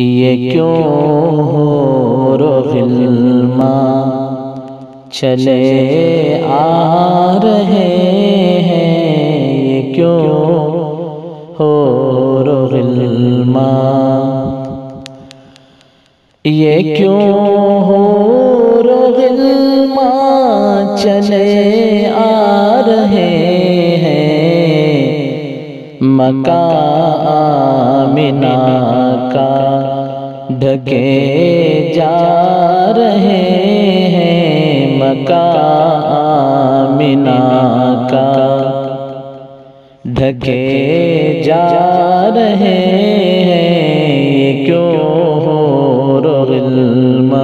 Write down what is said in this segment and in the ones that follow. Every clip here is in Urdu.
یہ کیوں حور و غلمان چلے آ رہے ہیں، یہ کیوں حور و غلمان، یہ کیوں حور و غلمان چلے آ رہے ہیں، مکہ آمنہ کا ڈھکے جا رہے ہیں، مکہ آمنہ کا ڈھکے جا رہے ہیں، یہ کیوں حور و غلمان۔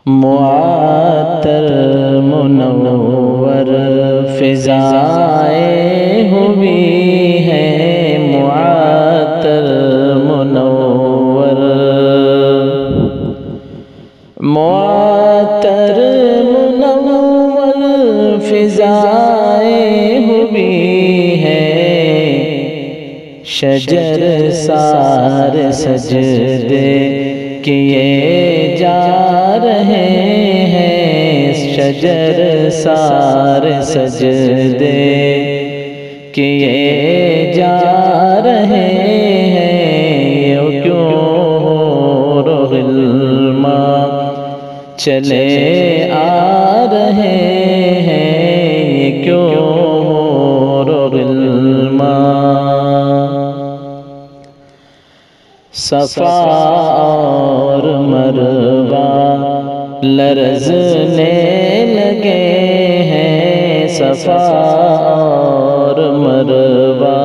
معطر منور فضائیں ہوئی ہیں، معطر منور، معطر منور فضائیں ہوئی ہیں، شجر سارے سجدے کیے جا رہے ہیں، شجر سارے سجدے کیے جا رہے ہیں، یہ کیوں حور و غلمان چلے آ رہے ہیں، یہ کیوں حور و غلمان۔ صفا اور مروہ لرزنے لگے ہیں، صفا اور مروہ،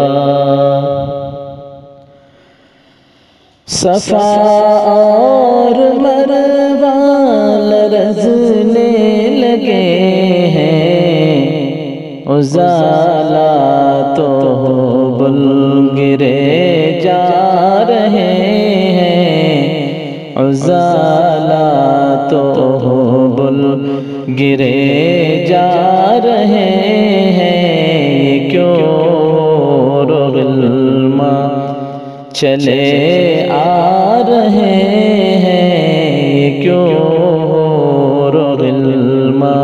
صفا اور مروہ لرزنے لگے ہیں، عزالات و حبل گرے جا رہے ہیں، عزالات و حبل گرے جا رہے ہیں، یہ کیوں حور و غلمان چلے آ رہے ہیں، یہ کیوں حور و غلمان۔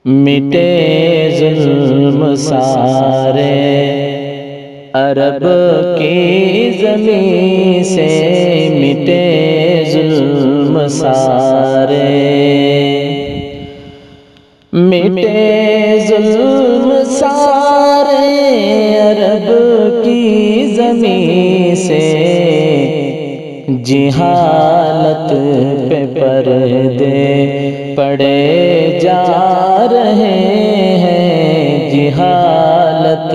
مٹے ظلم سارے عرب کی زمین سے، مٹے ظلم سارے، مٹے ظلم سارے عرب کی زمین سے، جہالت پہ پردے پڑے جا رہے ہیں، جہالت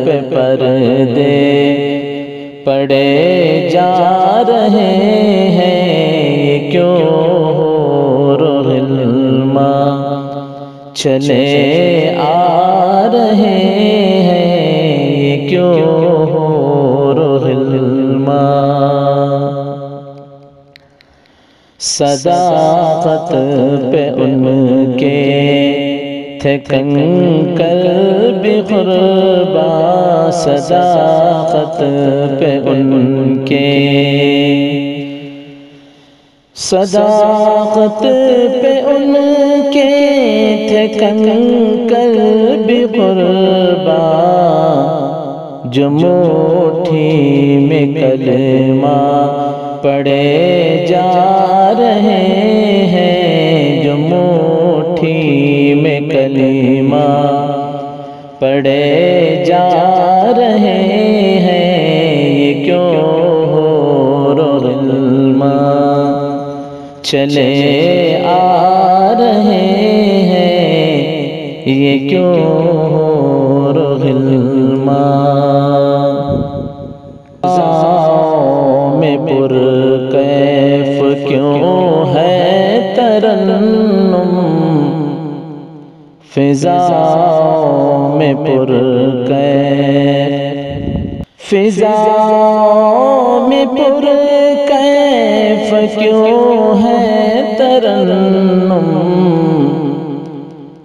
پہ پردے پڑے جا رہے ہیں، یہ کیوں حور و غلمان چلے آ رہے ہیں، یہ کیوں حور و غلمان۔ صداقت پہ ان کے تھے کنکر بھی قرباں، صداقت پہ ان کے، صداقت پہ ان کے تھے کنکر بھی قرباں، جو مٹھی میں کلمہ پڑے جا رہے ہیں، جو مٹھی میں کلمہ پڑے جا رہے ہیں، یہ کیوں حور و غلمان چلے آ رہے ہیں، یہ کیوں حور و غلمان۔ فضاؤں میں پر کیف کیوں ہے ترنم، فضاؤں میں پر کیف، فضاؤں میں پر کیف کیوں ہے ترنم،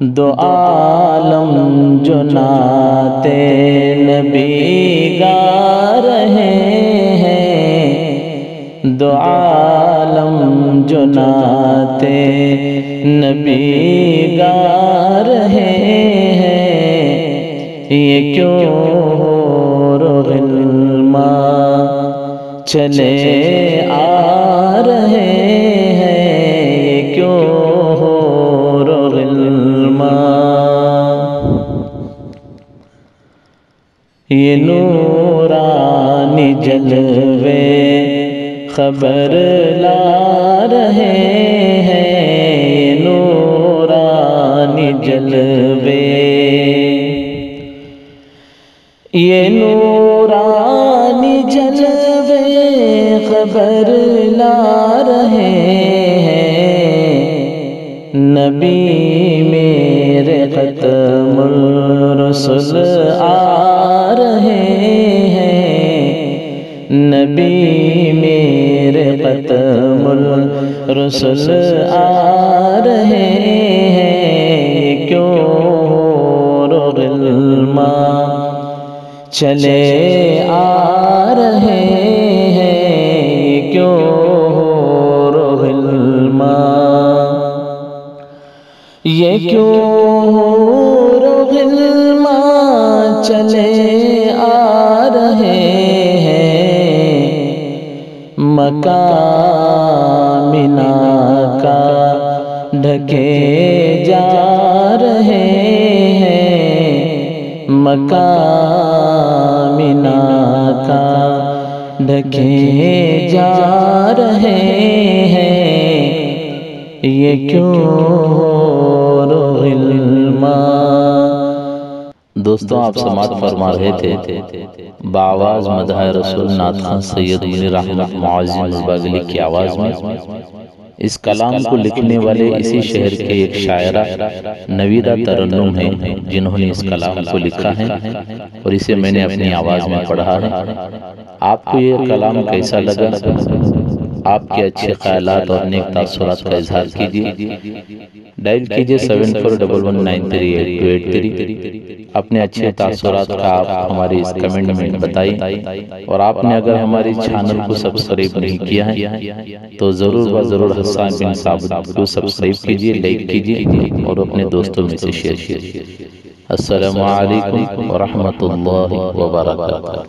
دو عالم جو نعت نبی گا رہے ہیں، دو عالم جو نعت نبی گا رہے ہیں، یہ کیوں حور و غلمان چلے آ رہے ہیں، یہ کیوں حور و غلمان یہ نورانی جلوے خبر لا رہے ہیں، یہ نورانی جلوے، یہ نورانی جلوے خبر لا رہے ہیں، نبی میرے ختم الرسل آ رہے ہیں، نبی میرے ختم الرسل آ رہے ہیں، کیوں حور و غلمان چلے آ رہے ہیں، کیوں حور و غلمان، یہ کیوں حور و غلمان چلے آ رہے ہیں، مقام منا کا ڈھکے جا رہے ہیں، مقام منا کا ڈھکے جا رہے ہیں، یہ کیوں حور و غلمان۔ دوستوں، آپ سماعت فرما رہے تھے بآواز مدح رسول نعت خواں سید منیر احمد معظم الباگلی کی آواز میں۔ اس کلام کو لکھنے والے اسی شہر کے ایک شاعرہ نویدہ ترنم ہیں، جنہوں نے اس کلام کو لکھا ہے اور اسے میں نے اپنی آواز میں پڑھا ہے۔ آپ کو یہ کلام کیسا لگا؟ آپ کے اچھے خیالات اور نیک تاثرات کا اظہار کیجیے۔ ڈائل کیجیے 7411938283۔ اپنے اچھے تاثرات کا آپ ہماری اس کمنٹ میں بتائیں، اور آپ نے اگر ہماری چینل کو سبسکرائب نہیں کیا ہے تو ضرور حسان بن ثابت کو سبسکرائب کیجیے، لائک کیجیے اور اپنے دوستوں میں سے شیئر کیجیے۔ السلام علیکم ورحمۃ اللہ وبرکاتہ۔